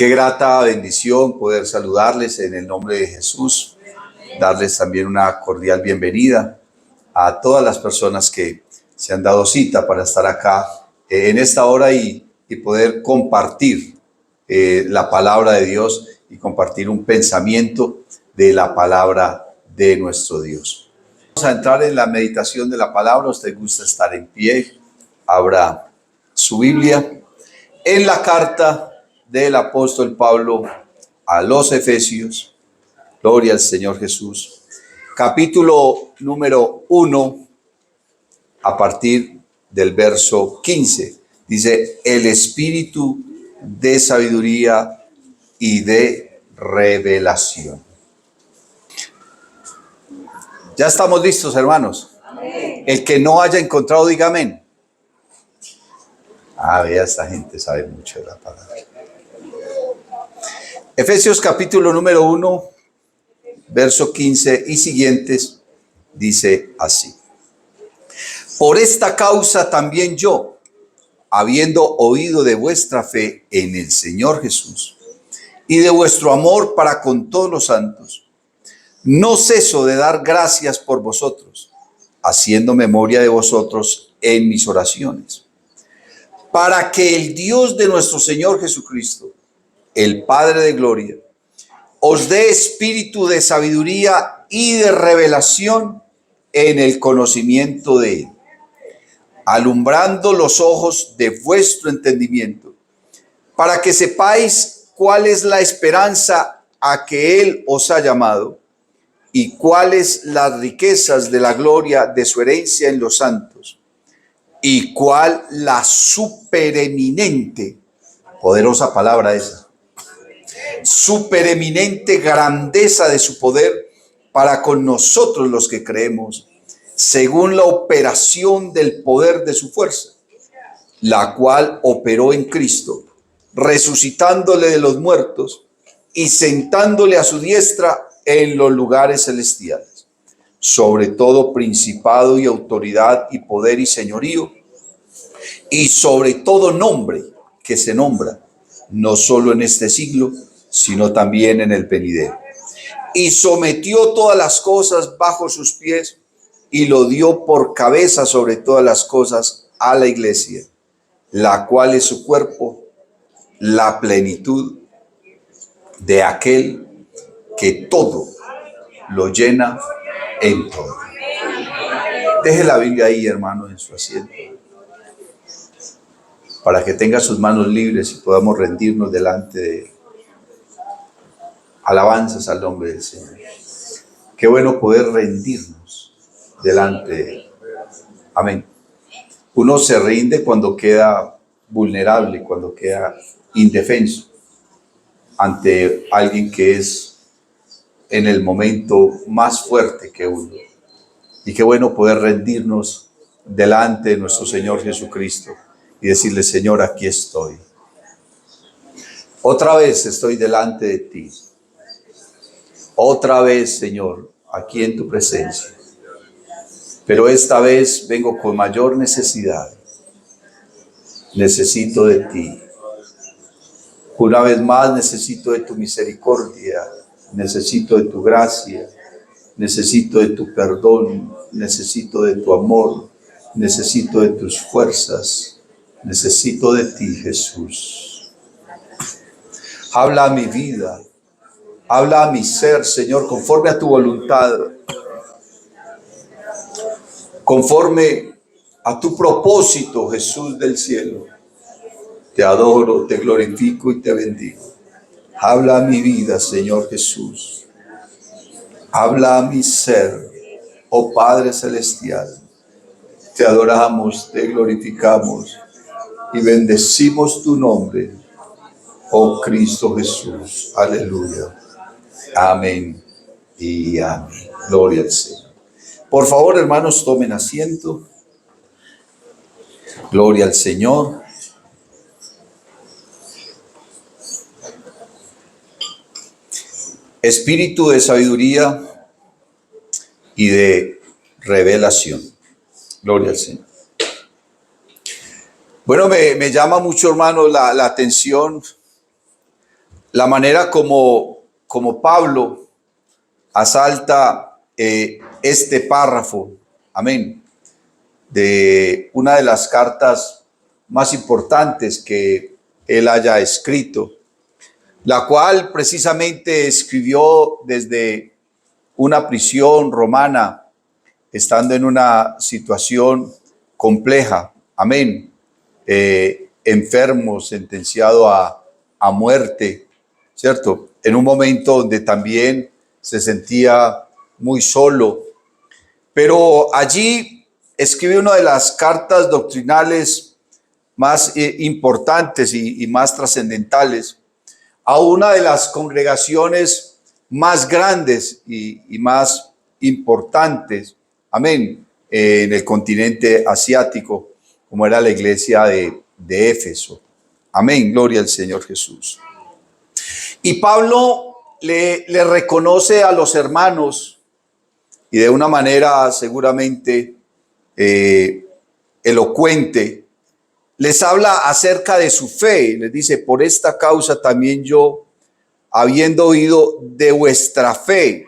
Qué grata bendición poder saludarles en el nombre de Jesús, darles también una cordial bienvenida a todas las personas que se han dado cita para estar acá en esta hora y poder compartir la palabra de Dios y compartir un pensamiento de la palabra de nuestro Dios. Vamos a entrar en la meditación de la palabra. ¿Usted gusta estar en pie? Abra su Biblia en la carta del apóstol Pablo a los Efesios. Gloria al Señor Jesús. Capítulo número 1, a partir del verso 15. Dice: el espíritu de sabiduría y de revelación. Ya estamos listos, hermanos. Amén. El que no haya encontrado, diga amén. Vea, esta gente sabe mucho de la palabra. Efesios capítulo número 1, verso 15 y siguientes, dice así: por esta causa también yo, habiendo oído de vuestra fe en el Señor Jesús y de vuestro amor para con todos los santos, no ceso de dar gracias por vosotros, haciendo memoria de vosotros en mis oraciones, para que el Dios de nuestro Señor Jesucristo, el Padre de gloria, os dé espíritu de sabiduría y de revelación en el conocimiento de Él, alumbrando los ojos de vuestro entendimiento, para que sepáis cuál es la esperanza a que Él os ha llamado y cuáles las riquezas de la gloria de su herencia en los santos, y cuál la supereminente, poderosa palabra esa, supereminente grandeza de su poder para con nosotros los que creemos, según la operación del poder de su fuerza, la cual operó en Cristo, resucitándole de los muertos y sentándole a su diestra en los lugares celestiales, sobre todo principado y autoridad y poder y señorío, y sobre todo nombre que se nombra, no solo en este siglo, sino también en el venidero. Y sometió todas las cosas bajo sus pies y lo dio por cabeza sobre todas las cosas a la iglesia, la cual es su cuerpo, la plenitud de aquel que todo lo llena en todo. Deje la Biblia ahí, hermano, en su asiento, para que tenga sus manos libres y podamos rendirnos delante de Él. Alabanzas al nombre del Señor. Qué bueno poder rendirnos delante de Él. Amén. Uno se rinde cuando queda vulnerable, cuando queda indefenso ante alguien que es en el momento más fuerte que uno. Y qué bueno poder rendirnos delante de nuestro Señor Jesucristo y decirle: Señor, aquí estoy. Otra vez estoy delante de ti. Otra vez, Señor, aquí en tu presencia. Pero esta vez vengo con mayor necesidad. Necesito de ti. Una vez más necesito de tu misericordia. Necesito de tu gracia. Necesito de tu perdón. Necesito de tu amor. Necesito de tus fuerzas. Necesito de ti, Jesús. Habla a mi vida. Habla a mi ser, Señor, conforme a tu voluntad, conforme a tu propósito, Jesús del cielo. Te adoro, te glorifico y te bendigo. Habla a mi vida, Señor Jesús. Habla a mi ser, oh Padre Celestial. Te adoramos, te glorificamos y bendecimos tu nombre, oh Cristo Jesús. Aleluya. Amén y amén. Gloria al Señor. Por favor, hermanos, tomen asiento. Gloria al Señor. Espíritu de sabiduría y de revelación. Gloria al Señor. Bueno, me llama mucho, hermano, la atención la manera como Pablo asalta este párrafo, amén, de una de las cartas más importantes que él haya escrito, la cual precisamente escribió desde una prisión romana, estando en una situación compleja, amén, enfermo, sentenciado a muerte, ¿cierto? En un momento donde también se sentía muy solo, pero allí escribe una de las cartas doctrinales más importantes y más trascendentales a una de las congregaciones más grandes y más importantes, amén, en el continente asiático, como era la iglesia de Éfeso. Amén, gloria al Señor Jesús. Y Pablo le reconoce a los hermanos, y de una manera seguramente elocuente, les habla acerca de su fe. Les dice: por esta causa también yo, habiendo oído de vuestra fe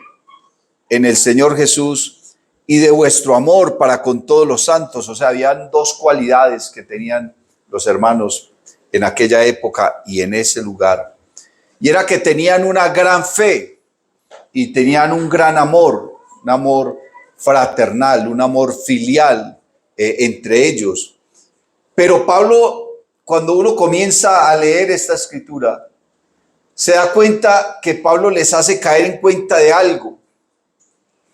en el Señor Jesús y de vuestro amor para con todos los santos. O sea, habían dos cualidades que tenían los hermanos en aquella época y en ese lugar. Y era que tenían una gran fe y tenían un gran amor, un amor fraternal, un amor filial entre ellos. Pero Pablo, cuando uno comienza a leer esta escritura, se da cuenta que Pablo les hace caer en cuenta de algo.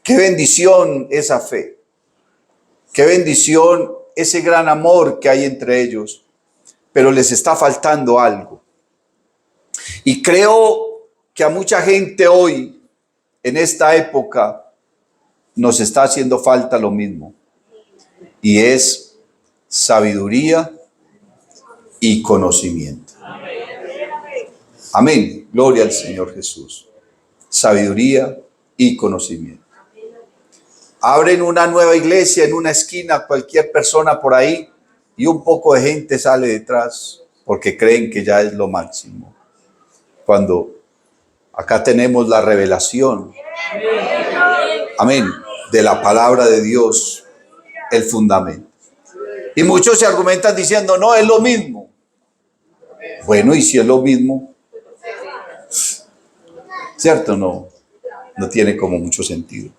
Qué bendición esa fe, qué bendición ese gran amor que hay entre ellos, pero les está faltando algo. Y creo que a mucha gente hoy, en esta época, nos está haciendo falta lo mismo, y es sabiduría y conocimiento. Amén, gloria al Señor Jesús. Sabiduría y conocimiento. Abren una nueva iglesia en una esquina, cualquier persona por ahí, y un poco de gente sale detrás porque creen que ya es lo máximo. Cuando acá tenemos la revelación, amén, de la palabra de Dios, el fundamento. Y muchos se argumentan diciendo: no, es lo mismo. Bueno, y si es lo mismo, ¿cierto? No tiene como mucho sentido.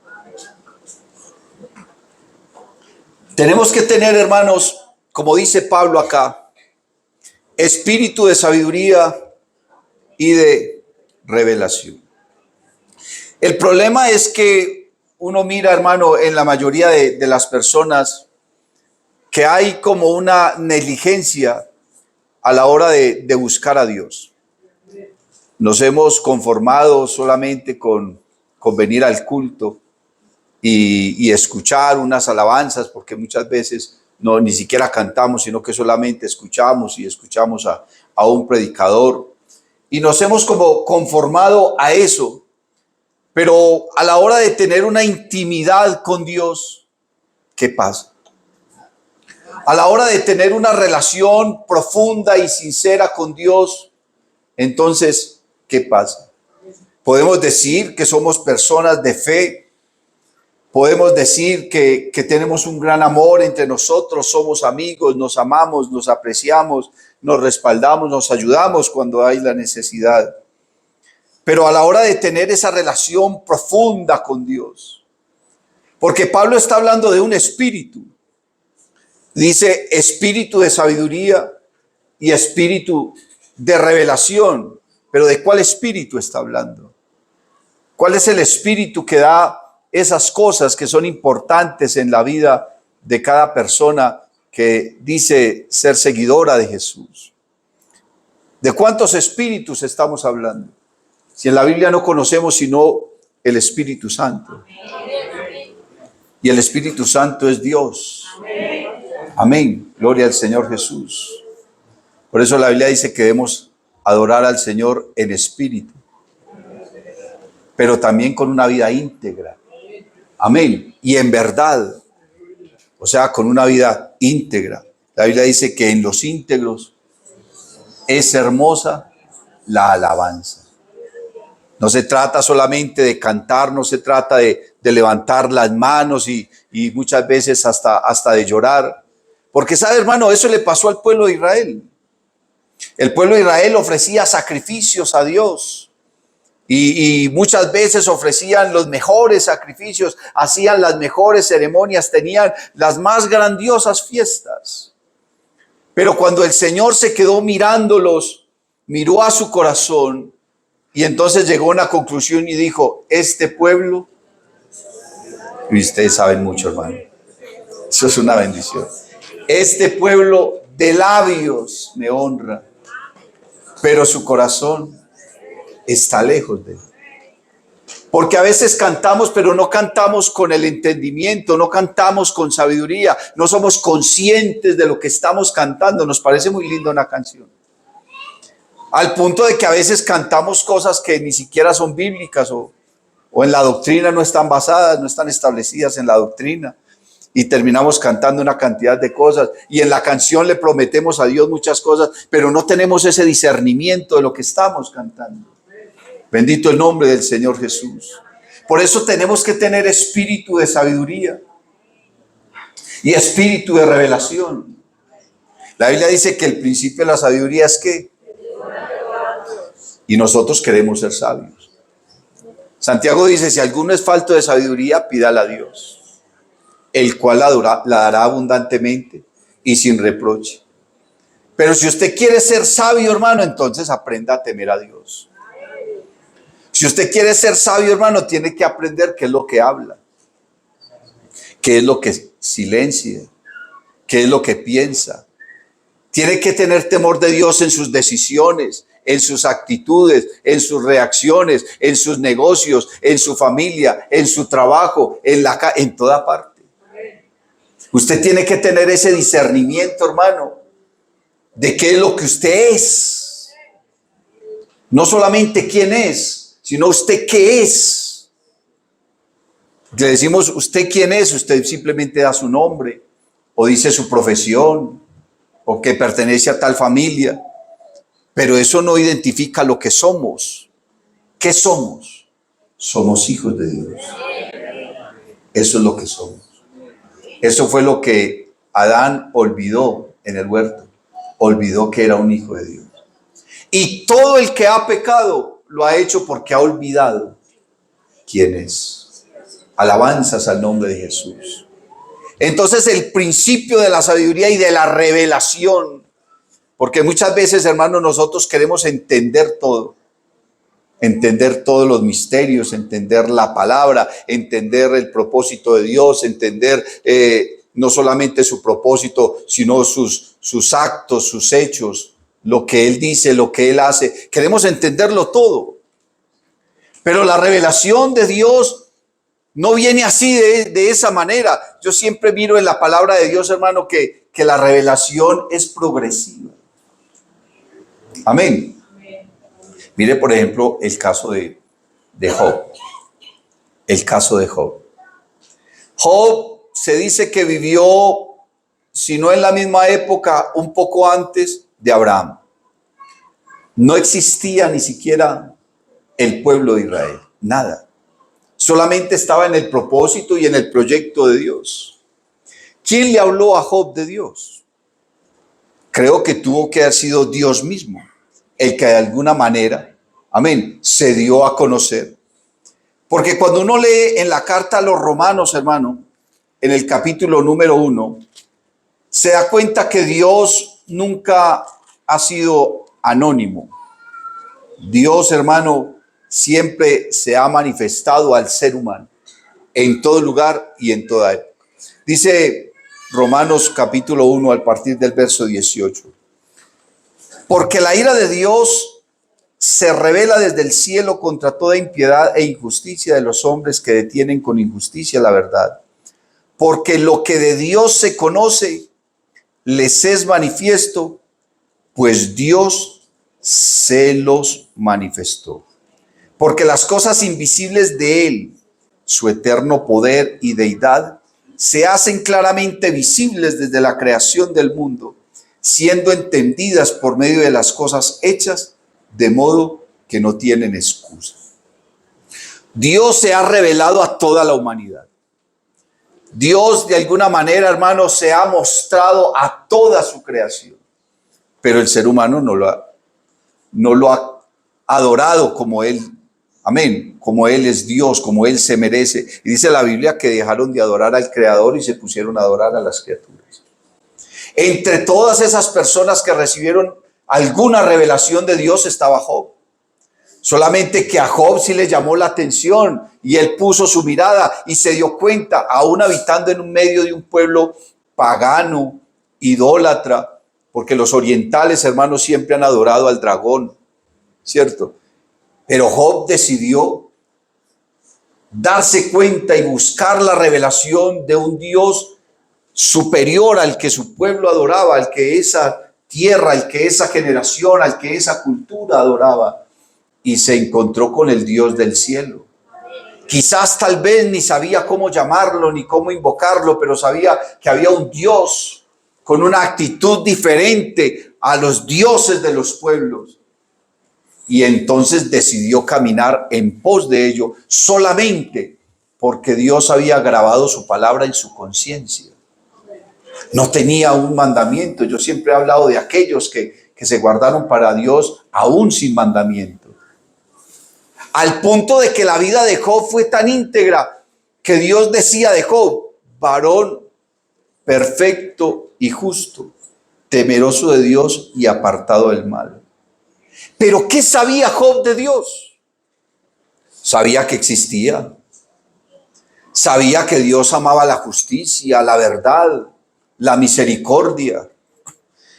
Tenemos que tener, hermanos, como dice Pablo acá, espíritu de sabiduría y de revelación. El problema es que uno mira, hermano, en la mayoría de las personas, que hay como una negligencia a la hora de buscar a Dios. Nos hemos conformado solamente con venir al culto y escuchar unas alabanzas, porque muchas veces ni siquiera cantamos, sino que solamente escuchamos y escuchamos a un predicador. Y nos hemos como conformado a eso. Pero a la hora de tener una intimidad con Dios, ¿qué pasa? A la hora de tener una relación profunda y sincera con Dios, entonces, ¿qué pasa? Podemos decir que somos personas de fe. Podemos decir que tenemos un gran amor entre nosotros, somos amigos, nos amamos, nos apreciamos, nos respaldamos, nos ayudamos cuando hay la necesidad. Pero a la hora de tener esa relación profunda con Dios, porque Pablo está hablando de un espíritu, dice espíritu de sabiduría y espíritu de revelación, pero ¿de cuál espíritu está hablando? ¿Cuál es el espíritu que da esas cosas que son importantes en la vida de cada persona que dice ser seguidora de Jesús? ¿De cuántos espíritus estamos hablando? Si en la Biblia no conocemos sino el Espíritu Santo. Y el Espíritu Santo es Dios. Amén. Gloria al Señor Jesús. Por eso la Biblia dice que debemos adorar al Señor en espíritu, pero también con una vida íntegra. Amén. Y en verdad, o sea, con una vida íntegra. La Biblia dice que en los íntegros es hermosa la alabanza. No se trata solamente de cantar, no se trata de levantar las manos y muchas veces hasta de llorar. Porque sabe, hermano, eso le pasó al pueblo de Israel. El pueblo de Israel ofrecía sacrificios a Dios y muchas veces ofrecían los mejores sacrificios, hacían las mejores ceremonias, tenían las más grandiosas fiestas. Pero cuando el Señor se quedó mirándolos, miró a su corazón y entonces llegó a una conclusión y dijo, este pueblo, y ustedes saben mucho, hermano, eso es una bendición. Este pueblo de labios me honra, pero su corazón está lejos de él. Porque a veces cantamos, pero no cantamos con el entendimiento, no cantamos con sabiduría, no somos conscientes de lo que estamos cantando. Nos parece muy linda una canción. Al punto de que a veces cantamos cosas que ni siquiera son bíblicas o en la doctrina no están basadas, no están establecidas en la doctrina. Y terminamos cantando una cantidad de cosas y en la canción le prometemos a Dios muchas cosas, pero no tenemos ese discernimiento de lo que estamos cantando. Bendito el nombre del Señor Jesús. Por eso tenemos que tener espíritu de sabiduría y espíritu de revelación. La Biblia dice que el principio de la sabiduría es ¿qué? Y nosotros queremos ser sabios. Santiago dice, si alguno es falto de sabiduría, pídala a Dios, el cual la dará abundantemente y sin reproche. Pero si usted quiere ser sabio, hermano, entonces aprenda a temer a Dios. Si usted quiere ser sabio, hermano, tiene que aprender qué es lo que habla, qué es lo que silencia, qué es lo que piensa. Tiene que tener temor de Dios en sus decisiones, en sus actitudes, en sus reacciones, en sus negocios, en su familia, en su trabajo, en toda parte. Usted tiene que tener ese discernimiento, hermano, de qué es lo que usted es. No solamente quién es, sino usted qué es. Le decimos, ¿usted quién es? Usted simplemente da su nombre, o dice su profesión, o que pertenece a tal familia. Pero eso no identifica lo que somos. ¿Qué somos? Somos hijos de Dios. Eso es lo que somos. Eso fue lo que Adán olvidó en el huerto. Olvidó que era un hijo de Dios. Y todo el que ha pecado lo ha hecho porque ha olvidado quién es. Alabanzas al nombre de Jesús. Entonces el principio de la sabiduría y de la revelación, porque muchas veces, hermanos, nosotros queremos entender todo. Entender todos los misterios, entender la palabra, entender el propósito de Dios, entender no solamente su propósito, sino sus actos, sus hechos, lo que Él dice, lo que Él hace. Queremos entenderlo todo. Pero la revelación de Dios no viene así de esa manera. Yo siempre miro en la palabra de Dios, hermano, que la revelación es progresiva. Amén. Mire, por ejemplo, el caso de Job. El caso de Job. Job se dice que vivió, si no en la misma época, un poco antes de Abraham. No existía ni siquiera el pueblo de Israel. Nada. Solamente estaba en el propósito y en el proyecto de Dios. ¿Quién le habló a Job de Dios? Creo que tuvo que haber sido Dios mismo, el que de alguna manera, amén, se dio a conocer. Porque cuando uno lee en la carta a los Romanos, hermano, en el capítulo número 1, se da cuenta que Dios nunca ha sido anónimo. Dios, hermano, siempre se ha manifestado al ser humano, en todo lugar y en toda época. Dice Romanos capítulo 1 a partir del verso 18. Porque la ira de Dios se revela desde el cielo contra toda impiedad e injusticia de los hombres que detienen con injusticia la verdad. Porque lo que de Dios se conoce les es manifiesto, pues Dios se los manifestó. Porque las cosas invisibles de Él, su eterno poder y deidad, se hacen claramente visibles desde la creación del mundo, siendo entendidas por medio de las cosas hechas, de modo que no tienen excusa. Dios se ha revelado a toda la humanidad. Dios de alguna manera, hermanos, se ha mostrado a toda su creación. Pero el ser humano no lo ha adorado como Él. Amén. Como Él es Dios, como Él se merece. Y dice la Biblia que dejaron de adorar al Creador y se pusieron a adorar a las criaturas. Entre todas esas personas que recibieron alguna revelación de Dios estaba Job. Solamente que a Job sí le llamó la atención y él puso su mirada y se dio cuenta, aún habitando en un medio de un pueblo pagano, idólatra, porque los orientales, hermanos, siempre han adorado al dragón, ¿cierto? Pero Job decidió darse cuenta y buscar la revelación de un Dios superior al que su pueblo adoraba, al que esa tierra, al que esa generación, al que esa cultura adoraba. Y se encontró con el Dios del cielo. Quizás tal vez ni sabía cómo llamarlo ni cómo invocarlo, pero sabía que había un Dios con una actitud diferente a los dioses de los pueblos. Y entonces decidió caminar en pos de ello solamente porque Dios había grabado su palabra en su conciencia. No tenía un mandamiento. Yo siempre he hablado de aquellos que se guardaron para Dios aún sin mandamiento. Al punto de que la vida de Job fue tan íntegra que Dios decía de Job, varón perfecto y justo, temeroso de Dios y apartado del mal. Pero ¿qué sabía Job de Dios? Sabía que existía. Sabía que Dios amaba la justicia, la verdad, la misericordia.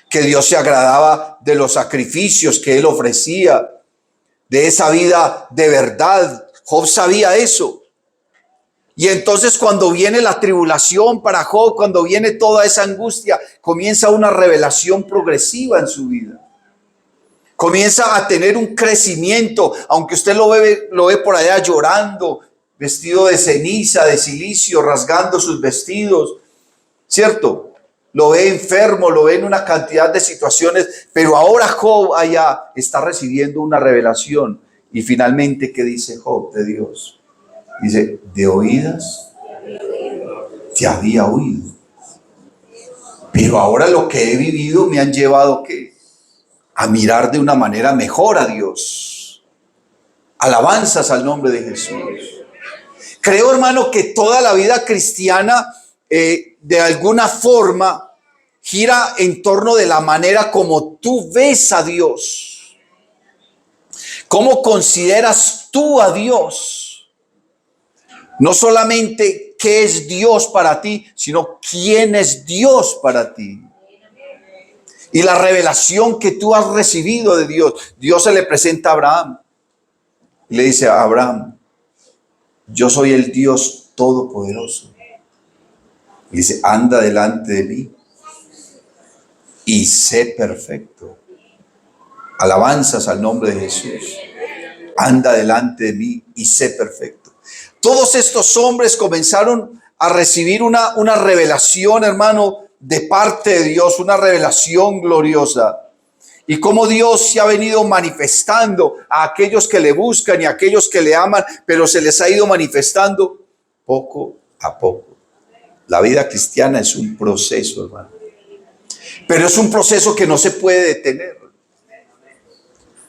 Que Dios se agradaba de los sacrificios que Él ofrecía, de esa vida de verdad. Job sabía eso. Y entonces cuando viene la tribulación para Job, cuando viene toda esa angustia, comienza una revelación progresiva en su vida. Comienza a tener un crecimiento, aunque usted lo ve por allá llorando, vestido de ceniza, de silicio, rasgando sus vestidos, ¿cierto? Lo ve enfermo, lo ve en una cantidad de situaciones, pero ahora Job allá está recibiendo una revelación. Y finalmente, ¿qué dice Job de Dios? Dice, de oídas te había oído, pero ahora lo que he vivido me han llevado ¿qué? A mirar de una manera mejor a Dios. Alabanzas al nombre de Jesús. Creo, hermano, que toda la vida cristiana de alguna forma gira en torno de la manera como tú ves a Dios. ¿Cómo consideras tú a Dios? No solamente qué es Dios para ti, sino quién es Dios para ti. Y la revelación que tú has recibido de Dios. Dios se le presenta a Abraham y le dice a Abraham, yo soy el Dios todopoderoso. Y dice, anda delante de mí y sé perfecto. Alabanzas al nombre de Jesús. Anda delante de mí y sé perfecto. Todos estos hombres comenzaron a recibir una revelación, hermano, de parte de Dios, una revelación gloriosa. Y cómo Dios se ha venido manifestando a aquellos que le buscan y a aquellos que le aman, pero se les ha ido manifestando poco a poco. La vida cristiana es un proceso, hermano. Pero es un proceso que no se puede detener.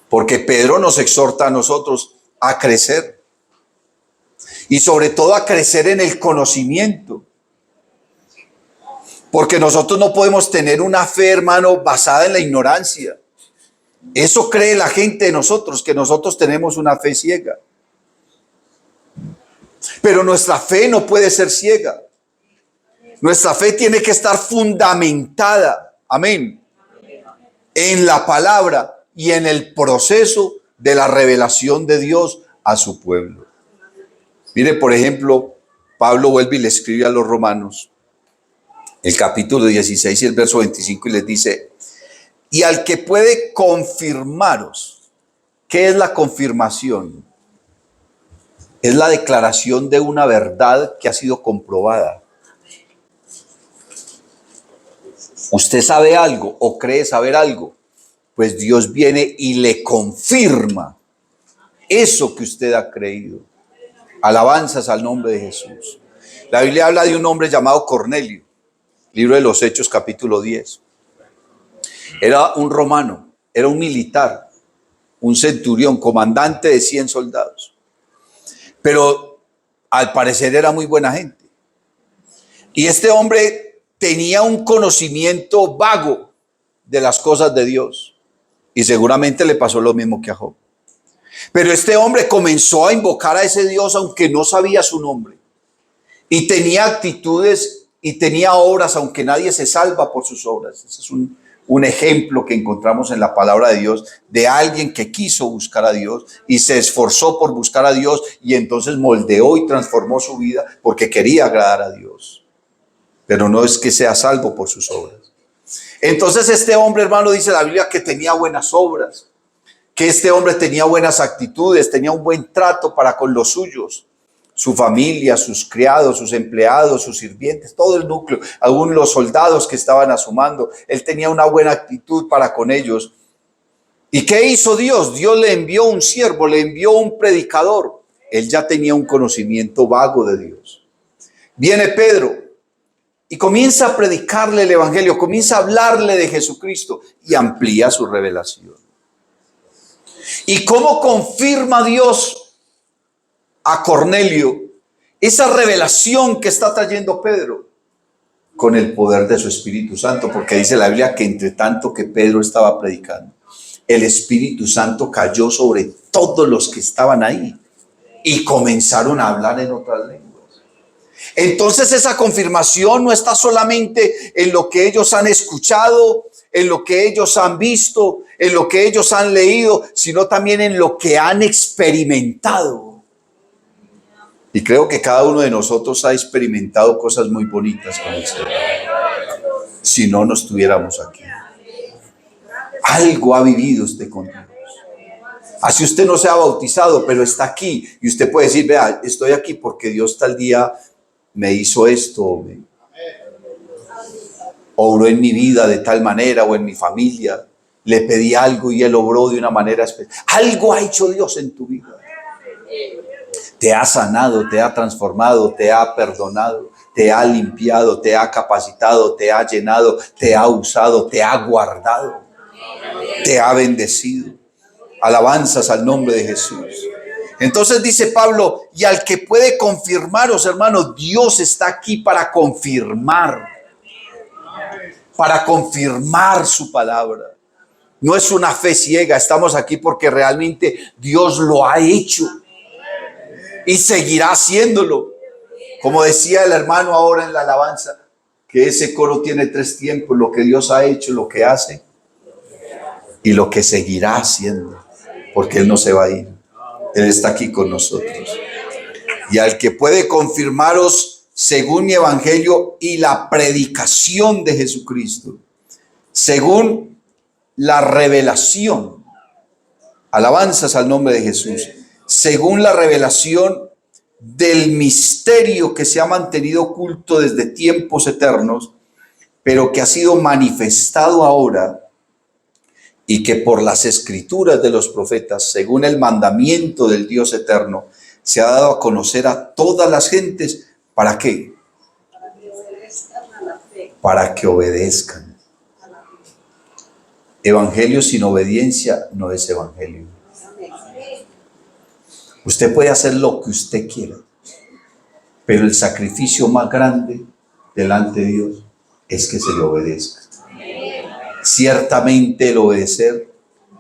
Porque Pedro nos exhorta a nosotros a crecer. Y sobre todo a crecer en el conocimiento. Porque nosotros no podemos tener una fe, hermano, basada en la ignorancia. Eso cree la gente de nosotros, que nosotros tenemos una fe ciega. Pero nuestra fe no puede ser ciega. Nuestra fe tiene que estar fundamentada, amén, en la palabra y en el proceso de la revelación de Dios a su pueblo. Mire, por ejemplo, Pablo vuelve y le escribe a los romanos, el capítulo 16 y el verso 25, y les dice, y al que puede confirmaros. ¿Qué es la confirmación? Es la declaración de una verdad que ha sido comprobada. Usted sabe algo o cree saber algo, pues Dios viene y le confirma eso que usted ha creído. Alabanzas al nombre de Jesús. La Biblia habla de un hombre llamado Cornelio, libro de los Hechos, capítulo 10. Era un romano, era un militar, un centurión, comandante de 100 soldados. Pero al parecer era muy buena gente. Y este hombre tenía un conocimiento vago de las cosas de Dios. Y seguramente le pasó lo mismo que a Job. Pero este hombre comenzó a invocar a ese Dios aunque no sabía su nombre. Y tenía actitudes y tenía obras aunque nadie se salva por sus obras. Ese es un ejemplo que encontramos en la palabra de Dios de alguien que quiso buscar a Dios y se esforzó por buscar a Dios y entonces moldeó y transformó su vida porque quería agradar a Dios. Pero no es que sea salvo por sus obras. Entonces este hombre, hermano, dice la Biblia que tenía buenas obras, que este hombre tenía buenas actitudes, tenía un buen trato para con los suyos, su familia, sus criados, sus empleados, sus sirvientes, todo el núcleo, aún los soldados que estaban a su mando. Él tenía una buena actitud para con ellos. ¿Y qué hizo Dios? Dios le envió un siervo, le envió un predicador. Él ya tenía un conocimiento vago de Dios. Viene Pedro y comienza a predicarle el evangelio, comienza a hablarle de Jesucristo y amplía su revelación. ¿Y cómo confirma Dios a Cornelio esa revelación que está trayendo Pedro? Con el poder de su Espíritu Santo, porque dice la Biblia que entre tanto que Pedro estaba predicando, el Espíritu Santo cayó sobre todos los que estaban ahí y comenzaron a hablar en otras lenguas. Entonces esa confirmación no está solamente en lo que ellos han escuchado, en lo que ellos han visto, en lo que ellos han leído, sino también en lo que han experimentado. Y creo que cada uno de nosotros ha experimentado cosas muy bonitas con el Señor. Si no, no estuviéramos aquí. Algo ha vivido usted con Dios. Así usted no se ha bautizado, pero está aquí. Y usted puede decir, vea, estoy aquí porque Dios tal día me hizo esto, obró en mi vida de tal manera, o en mi familia. Le pedí algo y Él obró de una manera especial. Algo ha hecho Dios en tu vida. Te ha sanado, te ha transformado, te ha perdonado, te ha limpiado, te ha capacitado, te ha llenado, te ha usado, te ha guardado, te ha bendecido. Alabanzas al nombre de Jesús. Entonces dice Pablo, y al que puede confirmaros, hermanos, Dios está aquí para confirmar su palabra. No es una fe ciega, estamos aquí porque realmente Dios lo ha hecho. Y seguirá haciéndolo. Como decía el hermano ahora en la alabanza, que ese coro tiene 3 tiempos: lo que Dios ha hecho, lo que hace y lo que seguirá haciendo, porque Él no se va a ir. Él está aquí con nosotros. Y al que puede confirmaros según mi evangelio y la predicación de Jesucristo, según la revelación, alabanzas al nombre de Jesús, según la revelación del misterio que se ha mantenido oculto desde tiempos eternos, pero que ha sido manifestado ahora y que por las escrituras de los profetas, según el mandamiento del Dios eterno, se ha dado a conocer a todas las gentes. ¿Para qué? Para que obedezcan. Evangelio sin obediencia no es evangelio. Usted puede hacer lo que usted quiera, pero el sacrificio más grande delante de Dios es que se le obedezca. Ciertamente el obedecer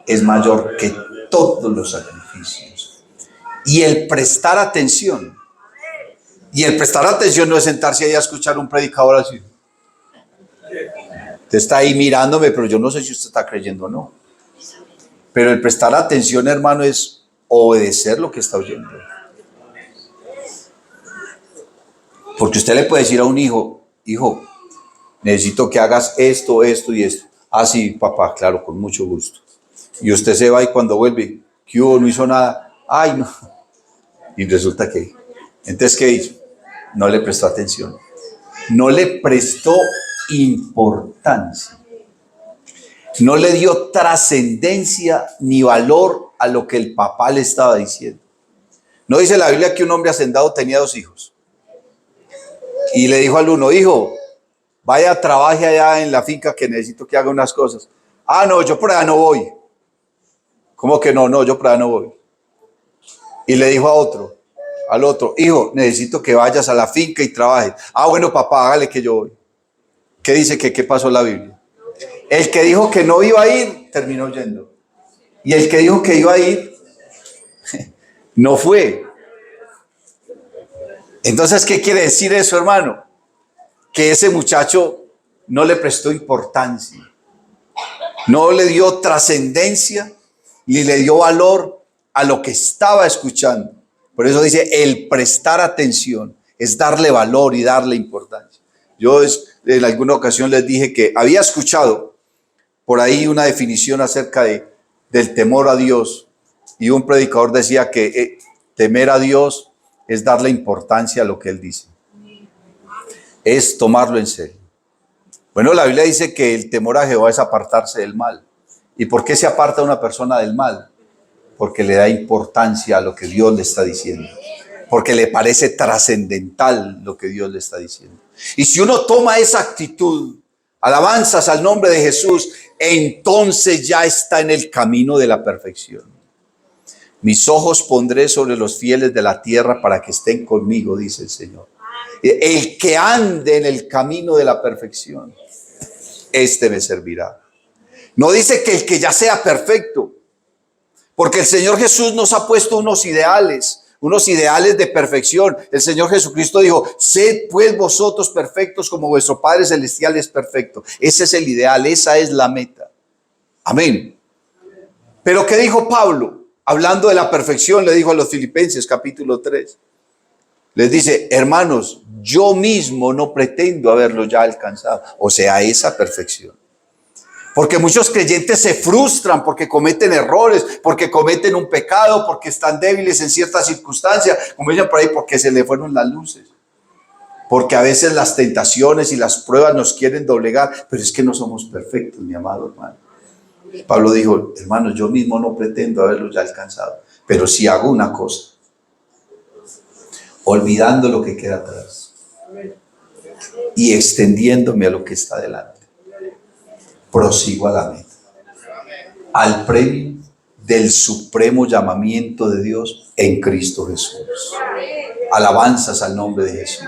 es mayor que todos los sacrificios. Y el prestar atención. Y el prestar atención no es sentarse ahí a escuchar un predicador así. Usted está ahí mirándome, pero yo no sé si usted está creyendo o no. Pero el prestar atención, hermano, es obedecer lo que está oyendo. Porque usted le puede decir a un hijo, necesito que hagas esto, esto y esto. Ah, sí, papá, claro, con mucho gusto. Y usted se va y cuando vuelve, ¿qué hubo? No hizo nada. Ay, no. Y resulta que, entonces, ¿qué hizo? No le prestó atención. No le prestó importancia. No le dio trascendencia ni valor a lo que el papá le estaba diciendo. No dice la Biblia que un hombre hacendado tenía 2 hijos. Y le dijo al uno, hijo, vaya, trabaje allá en la finca que necesito que haga unas cosas. Ah, no, yo por allá no voy. ¿Cómo que no? No, yo por allá no voy. Y le dijo al otro, hijo, necesito que vayas a la finca y trabajes. Ah, bueno, papá, hágale que yo voy. ¿Qué dice qué pasó en la Biblia? El que dijo que no iba a ir, terminó yendo. Y el que dijo que iba a ir, no fue. Entonces, ¿qué quiere decir eso, hermano? Que ese muchacho no le prestó importancia, no le dio trascendencia, ni le dio valor a lo que estaba escuchando. Por eso dice, el prestar atención es darle valor y darle importancia. Yo en alguna ocasión les dije que había escuchado por ahí una definición acerca del temor a Dios, y un predicador decía que temer a Dios es darle importancia a lo que Él dice, es tomarlo en serio. Bueno, la Biblia dice que el temor a Jehová es apartarse del mal. ¿Y por qué se aparta una persona del mal? Porque le da importancia a lo que Dios le está diciendo, porque le parece trascendental lo que Dios le está diciendo. Y si uno toma esa actitud, alabanzas al nombre de Jesús, entonces ya está en el camino de la perfección. Mis ojos pondré sobre los fieles de la tierra para que estén conmigo, dice el Señor. El que ande en el camino de la perfección, este me servirá. No dice que el que ya sea perfecto, porque el Señor Jesús nos ha puesto unos ideales de perfección. El Señor Jesucristo dijo, sed pues vosotros perfectos como vuestro Padre Celestial es perfecto. Ese es el ideal, esa es la meta. Amén. Pero ¿qué dijo Pablo? Hablando de la perfección, le dijo a los Filipenses capítulo 3. Les dice, hermanos, yo mismo no pretendo haberlo ya alcanzado. O sea, esa perfección. Porque muchos creyentes se frustran porque cometen errores, porque cometen un pecado, porque están débiles en ciertas circunstancias, como dicen por ahí, porque se le fueron las luces. Porque a veces las tentaciones y las pruebas nos quieren doblegar, pero es que no somos perfectos, mi amado hermano. Pablo dijo, hermanos, yo mismo no pretendo haberlo ya alcanzado, pero si hago una cosa, olvidando lo que queda atrás y extendiéndome a lo que está delante, prosigo a la meta, al premio del supremo llamamiento de Dios en Cristo Jesús. Alabanzas al nombre de Jesús.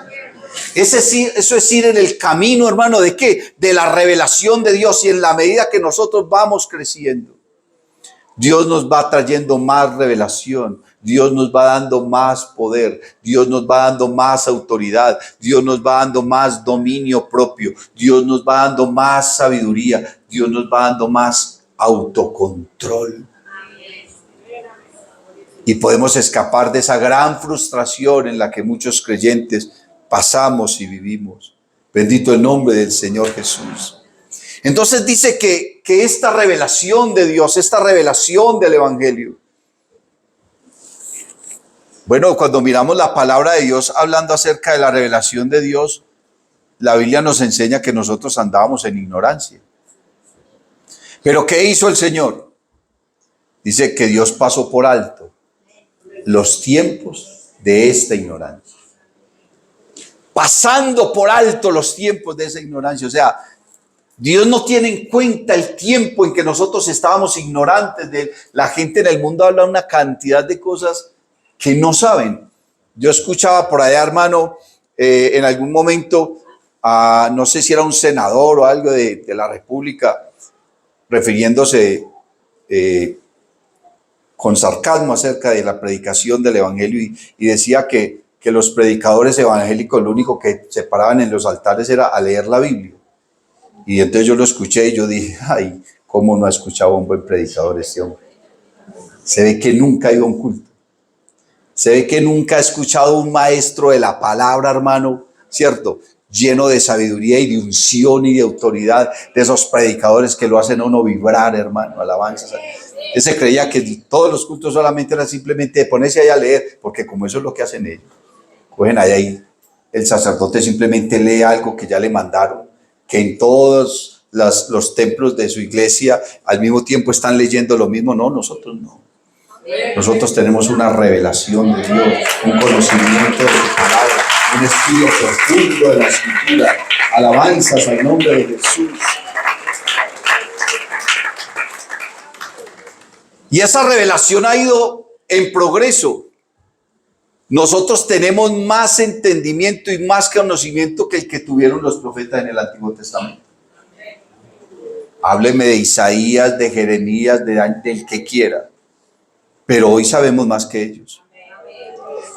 Eso es ir en el camino, hermano, ¿de qué? De la revelación de Dios. Y en la medida que nosotros vamos creciendo, Dios nos va trayendo más revelación, Dios nos va dando más poder, Dios nos va dando más autoridad, Dios nos va dando más dominio propio, Dios nos va dando más sabiduría, Dios nos va dando más autocontrol. Y podemos escapar de esa gran frustración en la que muchos creyentes pasamos y vivimos. Bendito el nombre del Señor Jesús. Entonces dice que esta revelación de Dios, esta revelación del Evangelio, bueno, cuando miramos la palabra de Dios hablando acerca de la revelación de Dios, la Biblia nos enseña que nosotros andábamos en ignorancia. Pero ¿qué hizo el Señor? Dice que Dios pasó por alto los tiempos de esta ignorancia. Pasando por alto los tiempos de esa ignorancia. O sea, Dios no tiene en cuenta el tiempo en que nosotros estábamos ignorantes de él. La gente en el mundo habla una cantidad de cosas que no saben. Yo escuchaba por allá, hermano, en algún momento, no sé si era un senador o algo de la República, refiriéndose con sarcasmo acerca de la predicación del Evangelio y decía que los predicadores evangélicos lo único que se paraban en los altares era a leer la Biblia. Y entonces yo lo escuché y yo dije, ay, ¿cómo no ha escuchado a un buen predicador este hombre? Se ve que nunca ha ido a un culto. Se ve que nunca ha escuchado a un maestro de la palabra, hermano, ¿cierto? Lleno de sabiduría y de unción y de autoridad, de esos predicadores que lo hacen a uno vibrar, hermano, alabanzas. Él se creía que todos los cultos solamente eran simplemente de ponerse ahí a leer, porque como eso es lo que hacen ellos. Cogen ahí, el sacerdote simplemente lee algo que ya le mandaron, que en todos los templos de su iglesia al mismo tiempo están leyendo lo mismo. No, nosotros no. Nosotros tenemos una revelación de Dios, un conocimiento de su palabra, un estudio profundo de la Escritura. Alabanzas al nombre de Jesús. Y esa revelación ha ido en progreso. Nosotros tenemos más entendimiento y más conocimiento que el que tuvieron los profetas en el Antiguo Testamento. Hábleme de Isaías, de Jeremías, del que quiera. Pero hoy sabemos más que ellos.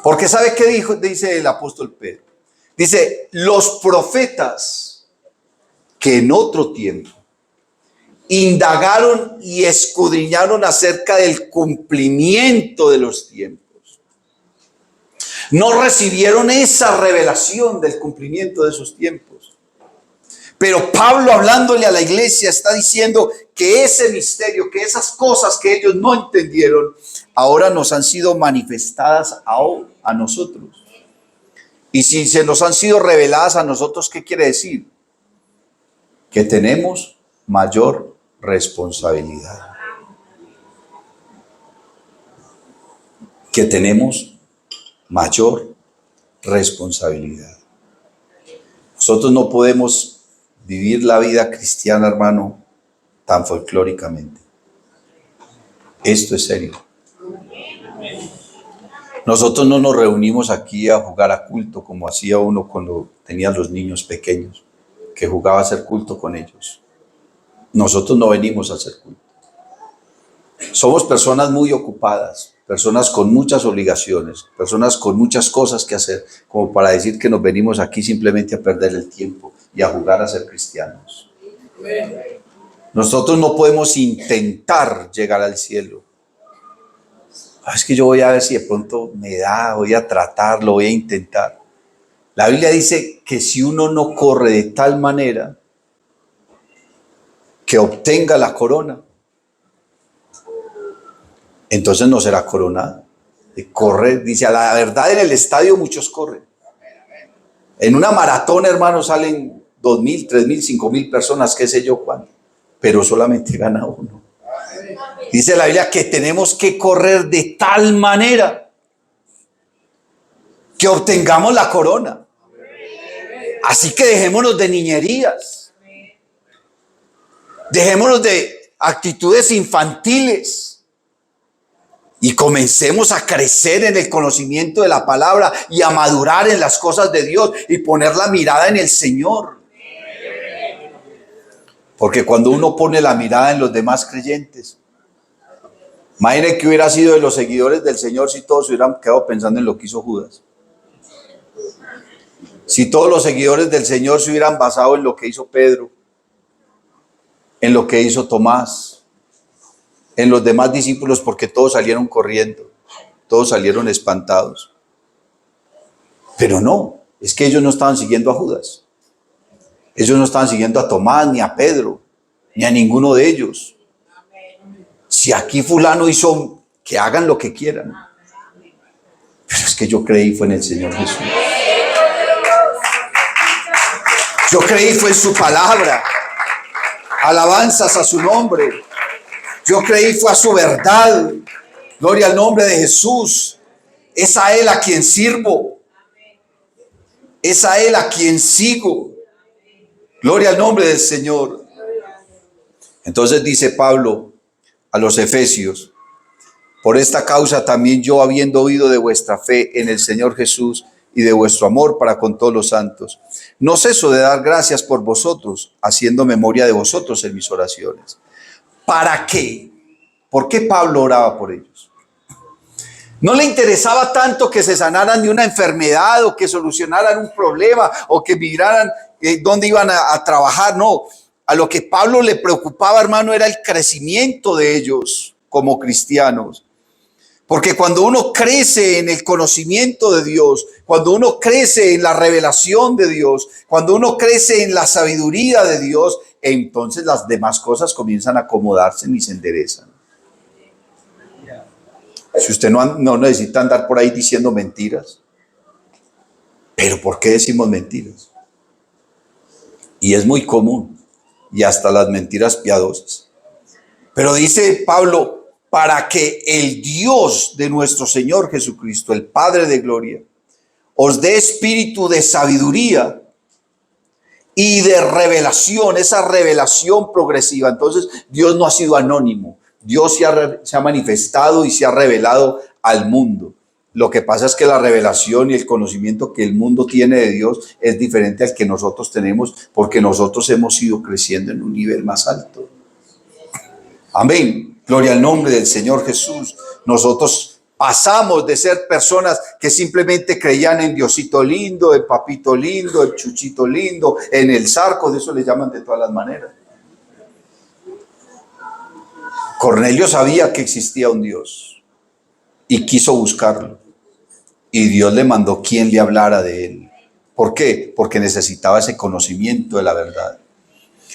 Porque ¿sabe qué dice el apóstol Pedro? Dice, los profetas que en otro tiempo indagaron y escudriñaron acerca del cumplimiento de los tiempos, no recibieron esa revelación del cumplimiento de esos tiempos. Pero Pablo, hablándole a la iglesia, está diciendo que ese misterio, que esas cosas que ellos no entendieron, ahora nos han sido manifestadas a nosotros. Y si se nos han sido reveladas a nosotros, ¿qué quiere decir? Que tenemos mayor responsabilidad. Que tenemos mayor responsabilidad. Nosotros no podemos vivir la vida cristiana, hermano, tan folclóricamente. Esto es serio. Nosotros no nos reunimos aquí a jugar a culto como hacía uno cuando tenía los niños pequeños, que jugaba a hacer culto con ellos. Nosotros no venimos a hacer culto. Somos personas muy ocupadas, personas con muchas obligaciones, personas con muchas cosas que hacer, como para decir que nos venimos aquí simplemente a perder el tiempo y a jugar a ser cristianos. Nosotros no podemos intentar llegar al cielo. Es que yo voy a ver si de pronto me da, voy a tratarlo, voy a intentar. La Biblia dice que si uno no corre de tal manera que obtenga la corona, entonces no será coronado. Corre, dice, a la verdad en el estadio muchos corren. En una maratón, hermano, salen 2,000, 3,000, 5,000 personas, qué sé yo cuánto, pero solamente gana uno. Dice la Biblia que tenemos que correr de tal manera que obtengamos la corona. Así que dejémonos de niñerías. Dejémonos de actitudes infantiles. Y comencemos a crecer en el conocimiento de la palabra y a madurar en las cosas de Dios y poner la mirada en el Señor. Porque cuando uno pone la mirada en los demás creyentes, imaginen que hubiera sido de los seguidores del Señor si todos se hubieran quedado pensando en lo que hizo Judas. Si todos los seguidores del Señor se hubieran basado en lo que hizo Pedro, en lo que hizo Tomás, en los demás discípulos, porque todos salieron corriendo, todos salieron espantados. Pero no, es que ellos no estaban siguiendo a Judas. Ellos no estaban siguiendo a Tomás, ni a Pedro, ni a ninguno de ellos. Si aquí fulano hizo, que hagan lo que quieran. Pero es que yo creí fue en el Señor Jesús. Yo creí fue en su palabra. Alabanzas a su nombre. Yo creí fue a su verdad. Gloria al nombre de Jesús. Es a Él a quien sirvo. Es a Él a quien sigo. Gloria al nombre del Señor. Entonces dice Pablo a los Efesios: por esta causa también yo, habiendo oído de vuestra fe en el Señor Jesús y de vuestro amor para con todos los santos, no ceso de dar gracias por vosotros, haciendo memoria de vosotros en mis oraciones. ¿Para qué? ¿Por qué Pablo oraba por ellos? No le interesaba tanto que se sanaran de una enfermedad o que solucionaran un problema o que miraran dónde iban a trabajar. No, a lo que Pablo le preocupaba, hermano, era el crecimiento de ellos como cristianos. Porque cuando uno crece en el conocimiento de Dios, cuando uno crece en la revelación de Dios, cuando uno crece en la sabiduría de Dios, entonces las demás cosas comienzan a acomodarse y se enderezan. Si usted no necesita andar por ahí diciendo mentiras. ¿Pero por qué decimos mentiras? Y es muy común, y hasta las mentiras piadosas. Pero dice Pablo, para que el Dios de nuestro Señor Jesucristo, el Padre de gloria, os dé espíritu de sabiduría y de revelación, esa revelación progresiva. Entonces, Dios no ha sido anónimo. Dios se ha manifestado y se ha revelado al mundo. Lo que pasa es que la revelación y el conocimiento que el mundo tiene de Dios es diferente al que nosotros tenemos, porque nosotros hemos ido creciendo en un nivel más alto. Amén. Gloria al nombre del Señor Jesús. Nosotros pasamos de ser personas que simplemente creían en Diosito lindo, el papito lindo, el chuchito lindo, en el zarco, de eso le llaman de todas las maneras. Cornelio sabía que existía un Dios y quiso buscarlo. Y Dios le mandó quien le hablara de él. ¿Por qué? Porque necesitaba ese conocimiento de la verdad.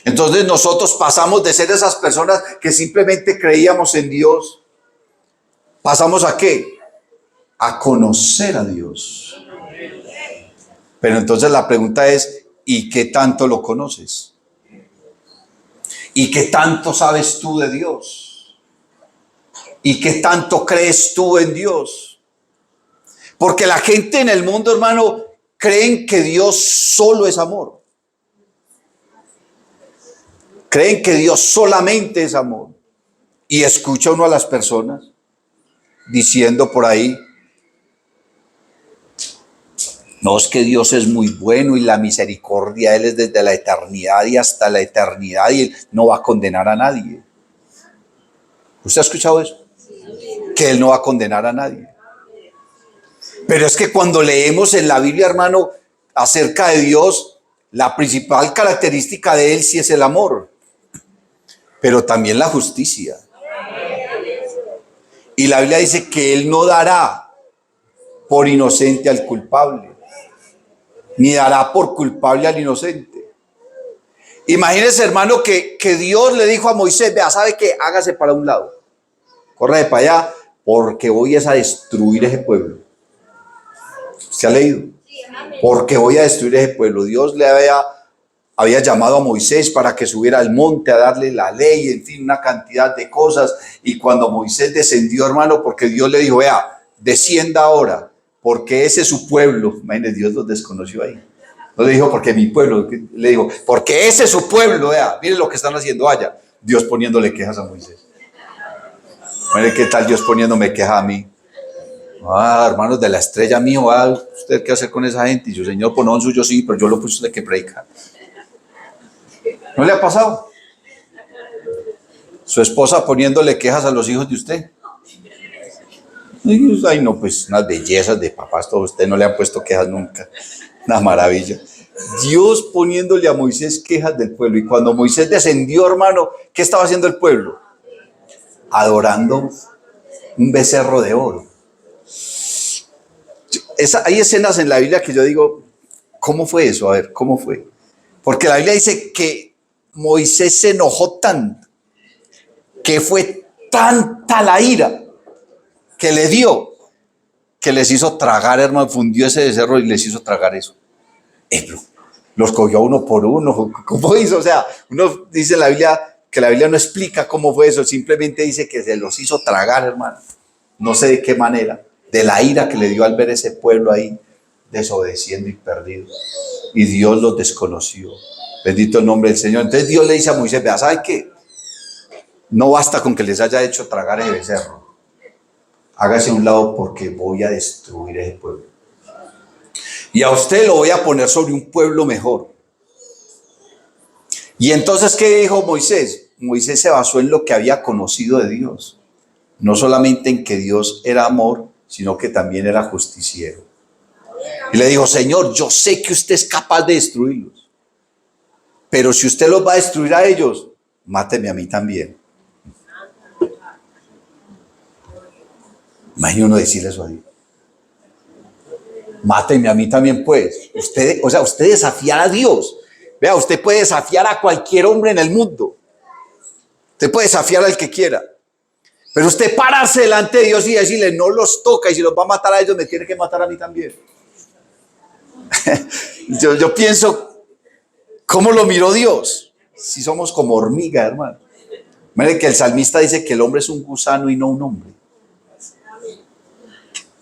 Entonces nosotros pasamos de ser esas personas que simplemente creíamos en Dios. ¿Pasamos a qué? A conocer a Dios. Pero entonces la pregunta es, ¿y qué tanto lo conoces? ¿Y qué tanto sabes tú de Dios? ¿Y qué tanto crees tú en Dios? Porque la gente en el mundo, hermano, creen que Dios solo es amor. Creen que Dios solamente es amor. Y escucha uno a las personas diciendo por ahí, no, es que Dios es muy bueno y la misericordia de Él es desde la eternidad y hasta la eternidad y Él no va a condenar a nadie. ¿Usted ha escuchado eso? Que Él no va a condenar a nadie. Pero es que cuando leemos en la Biblia, hermano, acerca de Dios, la principal característica de Él sí es el amor, pero también la justicia. Y la Biblia dice que Él no dará por inocente al culpable, ni dará por culpable al inocente. Imagínese, hermano, que Dios le dijo a Moisés, vea, ¿sabe qué? Hágase para un lado, corre para allá, porque voy a destruir ese pueblo. ¿Se ha leído? Porque voy a destruir ese pueblo. Dios le había llamado a Moisés para que subiera al monte a darle la ley, en fin, una cantidad de cosas. Y cuando Moisés descendió, hermano, porque Dios le dijo, vea, descienda ahora, porque ese es su pueblo. Imagínense, Dios los desconoció ahí. No le dijo, porque mi pueblo, le dijo, porque ese es su pueblo, vea, miren lo que están haciendo allá. Dios poniéndole quejas a Moisés. Miren qué tal Dios poniéndome quejas a mí. Hermanos de la estrella mío, ¿usted qué hacer con esa gente? Y yo, Señor, pues no suyo sí, pero yo lo puse de que predicar. ¿No le ha pasado? Su esposa poniéndole quejas a los hijos de usted. Ay, no, pues unas bellezas de papás, todos usted no le han puesto quejas nunca. Una maravilla. Dios poniéndole a Moisés quejas del pueblo. Y cuando Moisés descendió, hermano, ¿qué estaba haciendo el pueblo? Adorando un becerro de oro. Hay escenas en la Biblia que yo digo, ¿cómo fue eso? A ver, ¿cómo fue? Porque la Biblia dice que Moisés se enojó tanto, que fue tanta la ira que le dio, que les hizo tragar, hermano, fundió ese becerro y les hizo tragar eso. Los cogió uno por uno. ¿Cómo hizo? O sea, uno dice en la Biblia que la Biblia no explica cómo fue eso, simplemente dice que se los hizo tragar, hermano. No sé de qué manera. De la ira que le dio al ver ese pueblo ahí desobedeciendo y perdido. Y Dios los desconoció. Bendito el nombre del Señor. Entonces Dios le dice a Moisés, vea, ¿sabe qué? No basta con que les haya hecho tragar ese becerro. Hágase a un lado porque voy a destruir ese pueblo. Y a usted lo voy a poner sobre un pueblo mejor. Y entonces, ¿qué dijo Moisés? Moisés se basó en lo que había conocido de Dios. No solamente en que Dios era amor, sino que también era justiciero. Y le dijo, Señor, yo sé que usted es capaz de destruirlos, pero si usted los va a destruir a ellos, máteme a mí también. Imagínate uno decirle eso a Dios. Máteme a mí también, pues. Usted desafiar a Dios. Vea, usted puede desafiar a cualquier hombre en el mundo. Usted puede desafiar al que quiera. Pero usted pararse delante de Dios y decirle, no los toca, y si los va a matar a ellos, me tiene que matar a mí también. yo pienso, ¿cómo lo miró Dios? Si somos como hormiga, hermano. Mire que el salmista dice que el hombre es un gusano y no un hombre.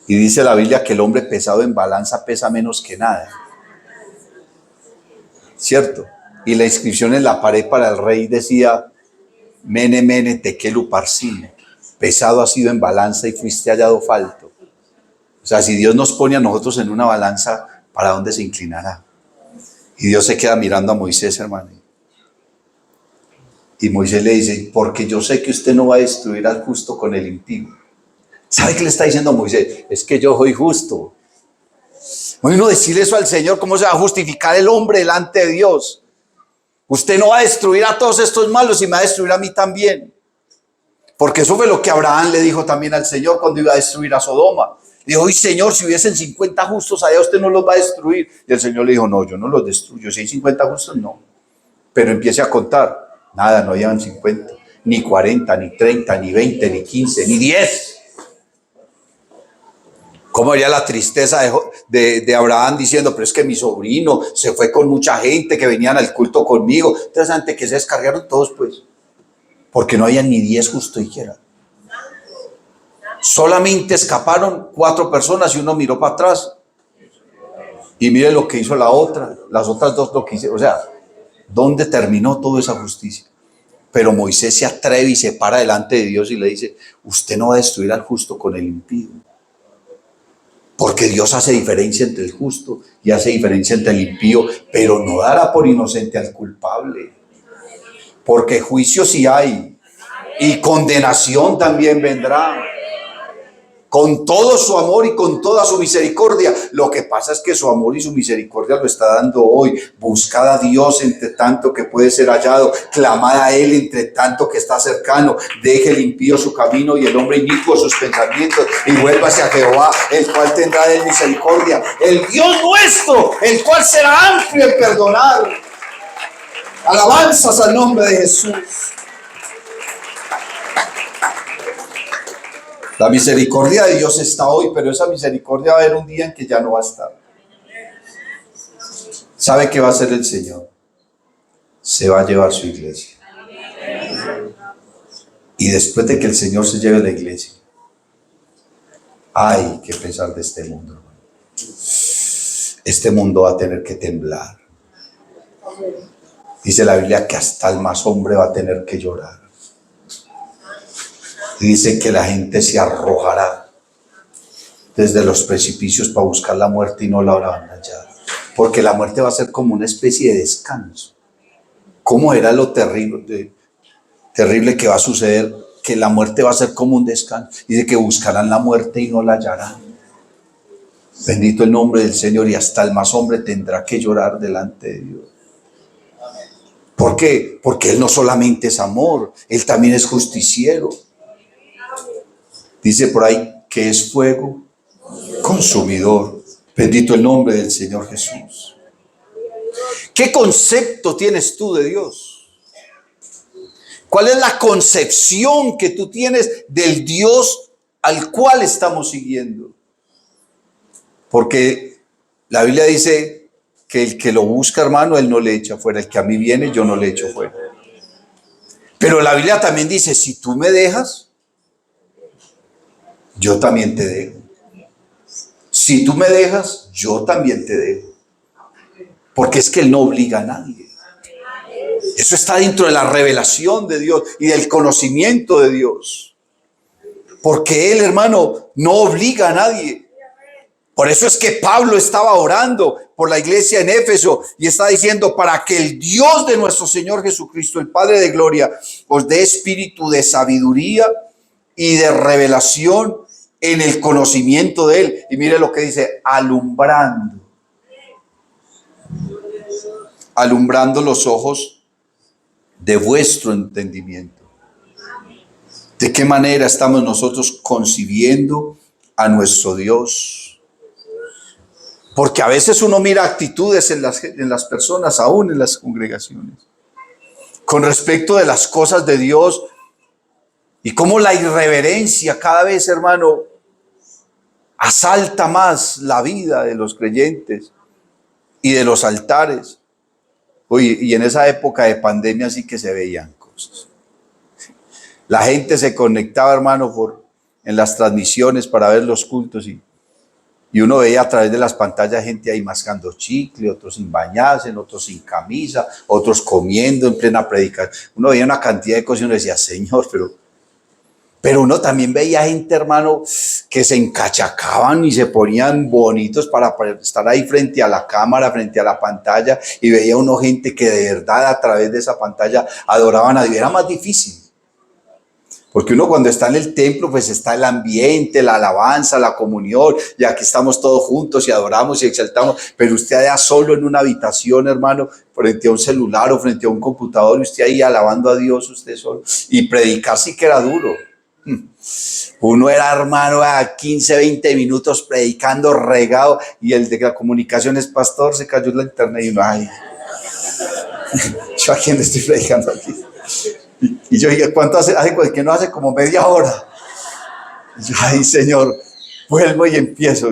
Y dice la Biblia que el hombre pesado en balanza pesa menos que nada. ¿Cierto? Y la inscripción en la pared para el rey decía: Mene, mene, tekel uparsin. Pesado has sido en balanza y fuiste hallado falto. O sea, si Dios nos pone a nosotros en una balanza, ¿para dónde se inclinará? Y Dios se queda mirando a Moisés, hermano. Y Moisés le dice: porque yo sé que usted no va a destruir al justo con el impío. ¿Sabe qué le está diciendo a Moisés? Es que yo soy justo. Bueno, decirle eso al Señor, ¿cómo se va a justificar el hombre delante de Dios? Usted no va a destruir a todos estos malos y me va a destruir a mí también. Porque eso fue lo que Abraham le dijo también al Señor cuando iba a destruir a Sodoma. Le dijo: y Señor, si hubiesen 50 justos allá, usted no los va a destruir. Y el Señor le dijo: no, yo no los destruyo. Si hay 50 justos, no. Pero empiece a contar. Nada, no llevan 50, ni 40, ni 30, ni 20, ni 15, ni 10. ¿Cómo haría la tristeza de Abraham diciendo: pero es que mi sobrino se fue con mucha gente que venían al culto conmigo? Entonces, antes que se descargaron todos, pues, porque no había ni 10 justos siquiera. Solamente escaparon 4 personas y uno miró para atrás. Y mire lo que hizo la otra, las otras 2 lo que hicieron. O sea, ¿dónde terminó toda esa justicia? Pero Moisés se atreve y se para delante de Dios y le dice: usted no va a destruir al justo con el impío. Porque Dios hace diferencia entre el justo y hace diferencia entre el impío, pero no dará por inocente al culpable. Porque juicio sí hay y condenación también vendrá. Con todo su amor y con toda su misericordia. Lo que pasa es que su amor y su misericordia lo está dando hoy. Buscad a Dios entre tanto que puede ser hallado. Clamad a Él entre tanto que está cercano. Deje el impío su camino y el hombre inicuo sus pensamientos. Y vuélvase a Jehová, el cual tendrá de misericordia. El Dios nuestro, el cual será amplio en perdonar. Alabanzas al nombre de Jesús. La misericordia de Dios está hoy, pero esa misericordia va a haber un día en que ya no va a estar. ¿Sabe qué va a hacer el Señor? Se va a llevar su iglesia. Y después de que el Señor se lleve la iglesia, hay que pensar de este mundo, hermano. Este mundo va a tener que temblar. Dice la Biblia que hasta el más hombre va a tener que llorar. Y dice que la gente se arrojará desde los precipicios para buscar la muerte y no la habrán hallado. Porque la muerte va a ser como una especie de descanso. ¿Cómo era lo terrible que va a suceder? Que la muerte va a ser como un descanso. Dice que buscarán la muerte y no la hallarán. Bendito el nombre del Señor. Y hasta el más hombre tendrá que llorar delante de Dios. ¿Por qué? Porque Él no solamente es amor, Él también es justiciero. Dice por ahí que es fuego consumidor. Bendito el nombre del Señor Jesús. ¿Qué concepto tienes tú de Dios? ¿Cuál es la concepción que tú tienes del Dios al cual estamos siguiendo? Porque la Biblia dice que el que lo busca, hermano, Él no le echa fuera. El que a mí viene, yo no le echo fuera. Pero la Biblia también dice: si tú me dejas, yo también te dejo. Si tú me dejas, yo también te dejo. Porque es que Él no obliga a nadie. Eso está dentro de la revelación de Dios y del conocimiento de Dios. Porque Él, hermano, no obliga a nadie. Por eso es que Pablo estaba orando por la iglesia en Éfeso y está diciendo: para que el Dios de nuestro Señor Jesucristo, el Padre de gloria, os dé espíritu de sabiduría y de revelación en el conocimiento de Él. Y mire lo que dice: alumbrando los ojos de vuestro entendimiento. ¿De qué manera estamos nosotros concibiendo a nuestro Dios? Porque a veces uno mira actitudes en las personas, aún en las congregaciones, con respecto de las cosas de Dios, y cómo la irreverencia cada vez, hermano, asalta más la vida de los creyentes y de los altares. Oye, y en esa época de pandemia sí que se veían cosas. La gente se conectaba, hermano, en las transmisiones para ver los cultos y uno veía a través de las pantallas gente ahí mascando chicle, otros sin bañarse, otros sin camisa, otros comiendo en plena predicación. Uno veía una cantidad de cosas y uno decía, Señor, pero uno también veía gente, hermano, que se encachacaban y se ponían bonitos para estar ahí frente a la cámara, frente a la pantalla, y veía uno gente que de verdad a través de esa pantalla adoraban a Dios. Era más difícil. Porque uno cuando está en el templo, pues está el ambiente, la alabanza, la comunión, y aquí estamos todos juntos y adoramos y exaltamos, pero usted allá solo en una habitación, hermano, frente a un celular o frente a un computador, y usted ahí alabando a Dios, usted solo, y predicar sí que era duro. Uno era, hermano, a 15, 20 minutos predicando regado, y el de la comunicación es pastor, se cayó la internet, y uno, ay, ¿yo a quién le estoy predicando aquí? Y yo dije, ¿cuánto hace? Que no hace como media hora. Y yo, ay, Señor, vuelvo y empiezo.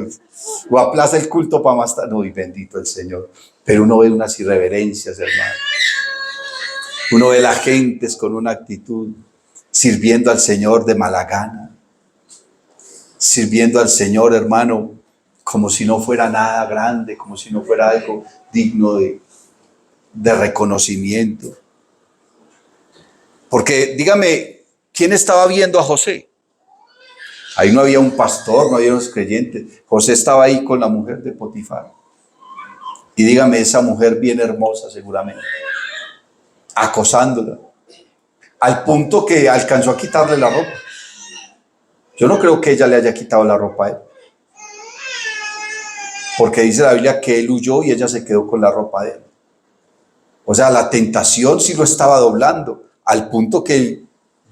O aplaza el culto para más tarde. No, y bendito el Señor. Pero uno ve unas irreverencias, hermano. Uno ve las gentes con una actitud, sirviendo al Señor de mala gana. Sirviendo al Señor, hermano, como si no fuera nada grande, como si no fuera algo digno de reconocimiento. Porque dígame, ¿quién estaba viendo a José? Ahí no había un pastor, no había unos creyentes. José estaba ahí con la mujer de Potifar. Y dígame, esa mujer bien hermosa seguramente, acosándola, al punto que alcanzó a quitarle la ropa. Yo no creo que ella le haya quitado la ropa a él. Porque dice la Biblia que él huyó y ella se quedó con la ropa de él. O sea, la tentación sí lo estaba doblando, al punto que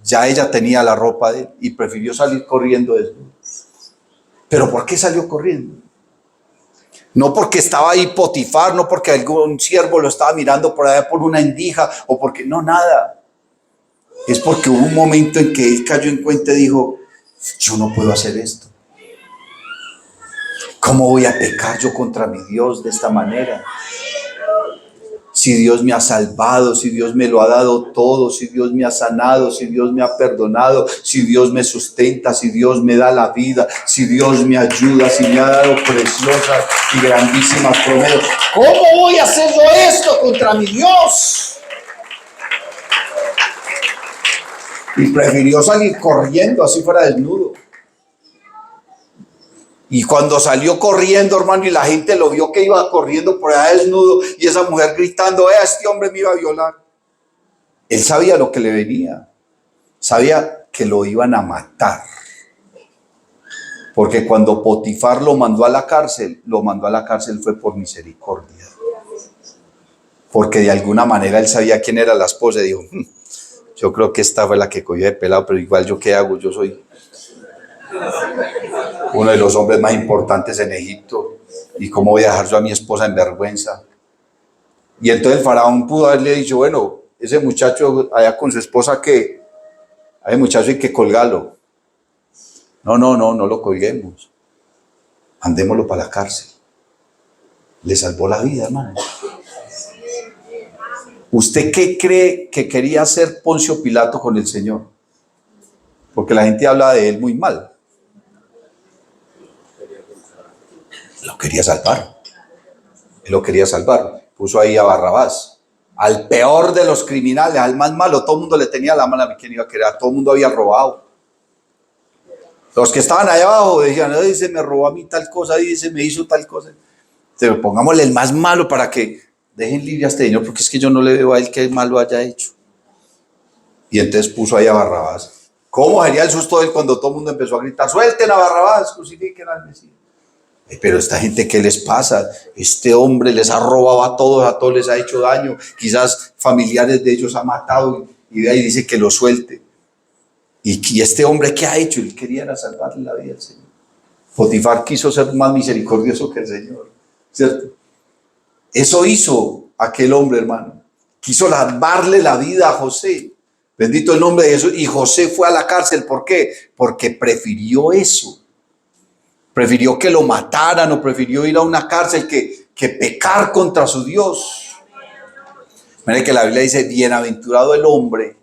ya ella tenía la ropa de él y prefirió salir corriendo desnudo. ¿Pero por qué salió corriendo? No porque estaba ahí Potifar, no porque algún siervo lo estaba mirando por allá por una endija, o porque no, nada. Es porque hubo un momento en que él cayó en cuenta y dijo, yo no puedo hacer esto. ¿Cómo voy a pecar yo contra mi Dios de esta manera? Si Dios me ha salvado, si Dios me lo ha dado todo, si Dios me ha sanado, si Dios me ha perdonado, si Dios me sustenta, si Dios me da la vida, si Dios me ayuda, si me ha dado preciosas y grandísimas promesas. ¿Cómo voy a hacer yo esto contra mi Dios? Y prefirió salir corriendo, así fuera desnudo. Y cuando salió corriendo, hermano, y la gente lo vio que iba corriendo por allá desnudo, y esa mujer gritando, este hombre me iba a violar. Él sabía lo que le venía. Sabía que lo iban a matar. Porque cuando Potifar lo mandó a la cárcel fue por misericordia. Porque de alguna manera él sabía quién era la esposa y dijo, yo creo que esta fue la que cogió de pelado, pero igual yo qué hago, yo soy uno de los hombres más importantes en Egipto, y cómo voy a dejar yo a mi esposa en vergüenza. Y entonces el faraón pudo haberle dicho, bueno, ese muchacho allá con su esposa, que a ese muchacho hay que colgarlo. No lo colguemos, andémoslo para la cárcel. Le salvó la vida, hermano. ¿Usted qué cree que quería hacer Poncio Pilato con el Señor? Porque la gente habla de él muy mal. Lo quería salvar. Él lo quería salvar. Puso ahí a Barrabás, al peor de los criminales, al más malo. Todo el mundo le tenía la mano. ¿Quién iba a querer? Todo el mundo había robado. Los que estaban allá abajo decían, dice, me robó a mí tal cosa, dice, me hizo tal cosa. Pero pongámosle el más malo para que dejen libre a este señor, porque es que yo no le veo a él que malo haya hecho. Y entonces puso ahí a Barrabás. ¿Cómo sería el susto de él cuando todo el mundo empezó a gritar, suelten a Barrabás, crucifiquen al Mesías? Pero esta gente, ¿qué les pasa? Este hombre les ha robado a todos les ha hecho daño, quizás familiares de ellos ha matado, y de ahí dice que lo suelte. ¿Y este hombre qué ha hecho? Él quería salvarle la vida al Señor. Potifar quiso ser más misericordioso que el Señor, ¿cierto? Eso hizo aquel hombre, hermano. Quiso salvarle la vida a José. Bendito el nombre de Jesús. Y José fue a la cárcel. ¿Por qué? Porque prefirió eso. Prefirió que lo mataran, o prefirió ir a una cárcel que pecar contra su Dios. Mire que la Biblia dice, bienaventurado el hombre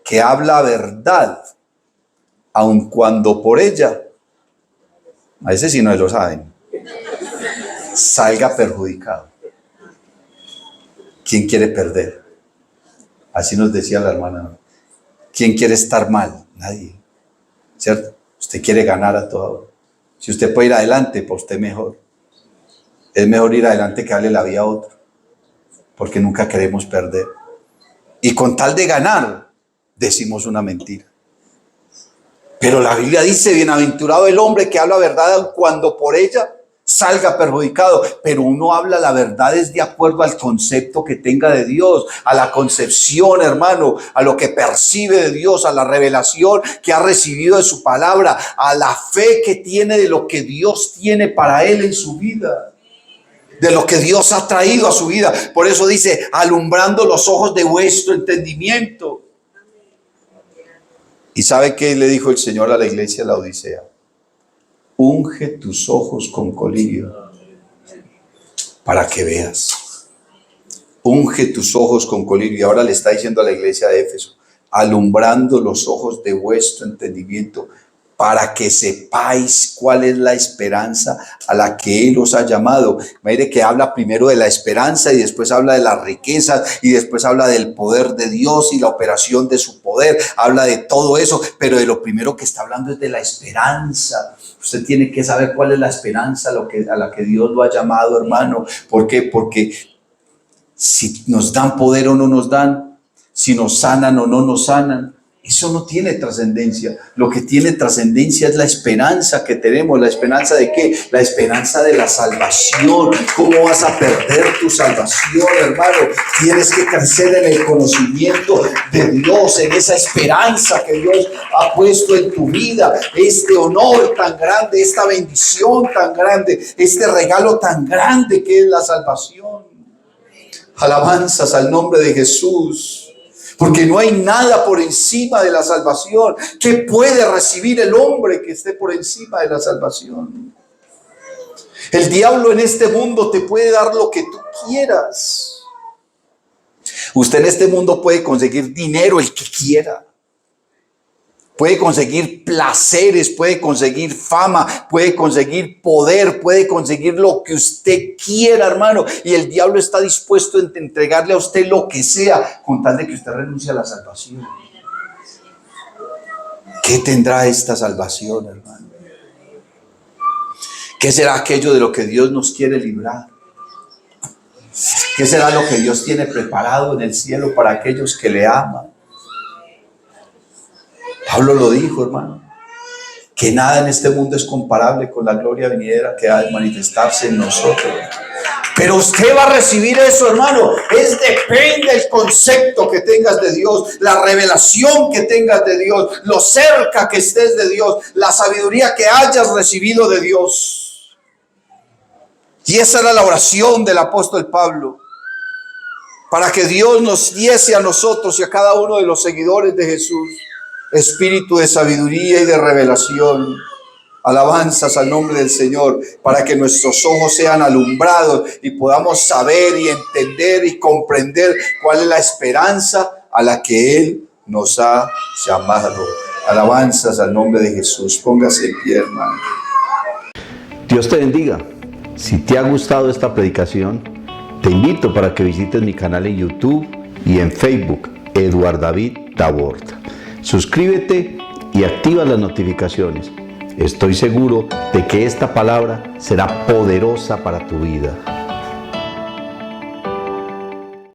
que habla verdad, aun cuando por ella, a ese sí no lo saben, salga perjudicado. ¿Quién quiere perder? Así nos decía la hermana. ¿Quién quiere estar mal? Nadie, ¿cierto? Usted quiere ganar a todo. Si usted puede ir adelante, pues usted mejor. Es mejor ir adelante que darle la vida a otro, porque nunca queremos perder. Y con tal de ganar, decimos una mentira. Pero la Biblia dice, bienaventurado el hombre que habla verdad cuando por ella salga perjudicado. Pero uno habla la verdad es de acuerdo al concepto que tenga de Dios, a la concepción, hermano, a lo que percibe de Dios, a la revelación que ha recibido de su palabra, a la fe que tiene de lo que Dios tiene para él en su vida, de lo que Dios ha traído a su vida. Por eso dice, alumbrando los ojos de vuestro entendimiento. ¿Y sabe qué le dijo el Señor a la iglesia de la Odisea? Unge tus ojos con colirio para que veas. Unge tus ojos con colirio. Y ahora le está diciendo a la iglesia de Éfeso, alumbrando los ojos de vuestro entendimiento para que sepáis cuál es la esperanza a la que Él os ha llamado. Mire que habla primero de la esperanza y después habla de las riquezas y después habla del poder de Dios y la operación de su poder. Habla de todo eso, pero de lo primero que está hablando es de la esperanza. Usted tiene que saber cuál es la esperanza a la que Dios lo ha llamado, hermano. ¿Por qué? Porque si nos dan poder o no nos dan, si nos sanan o no nos sanan, eso no tiene trascendencia. Lo que tiene trascendencia es la esperanza que tenemos. ¿La esperanza de qué? La esperanza de la salvación. ¿Cómo vas a perder tu salvación, hermano? Tienes que crecer en el conocimiento de Dios, en esa esperanza que Dios ha puesto en tu vida. Este honor tan grande, esta bendición tan grande, este regalo tan grande que es la salvación. Alabanzas al nombre de Jesús. Porque no hay nada por encima de la salvación. ¿Qué puede recibir el hombre que esté por encima de la salvación? El diablo en este mundo te puede dar lo que tú quieras. Usted en este mundo puede conseguir dinero el que quiera. Puede conseguir placeres, puede conseguir fama, puede conseguir poder, puede conseguir lo que usted quiera, hermano. Y el diablo está dispuesto a entregarle a usted lo que sea, con tal de que usted renuncie a la salvación. ¿Qué tendrá esta salvación, hermano? ¿Qué será aquello de lo que Dios nos quiere librar? ¿Qué será lo que Dios tiene preparado en el cielo para aquellos que le aman? Pablo lo dijo, hermano, que nada en este mundo es comparable con la gloria venidera que ha de manifestarse en nosotros. Pero usted va a recibir eso, hermano. Depende del concepto que tengas de Dios, la revelación que tengas de Dios, lo cerca que estés de Dios, la sabiduría que hayas recibido de Dios. Y esa era la oración del apóstol Pablo, para que Dios nos diese a nosotros y a cada uno de los seguidores de Jesús espíritu de sabiduría y de revelación. Alabanzas al nombre del Señor, para que nuestros ojos sean alumbrados y podamos saber y entender y comprender cuál es la esperanza a la que Él nos ha llamado. Alabanzas al nombre de Jesús. Póngase en pie, hermano. Dios te bendiga. Si te ha gustado esta predicación, te invito para que visites mi canal en YouTube y en Facebook, Eduard David Tabort. Suscríbete y activa las notificaciones. Estoy seguro de que esta palabra será poderosa para tu vida.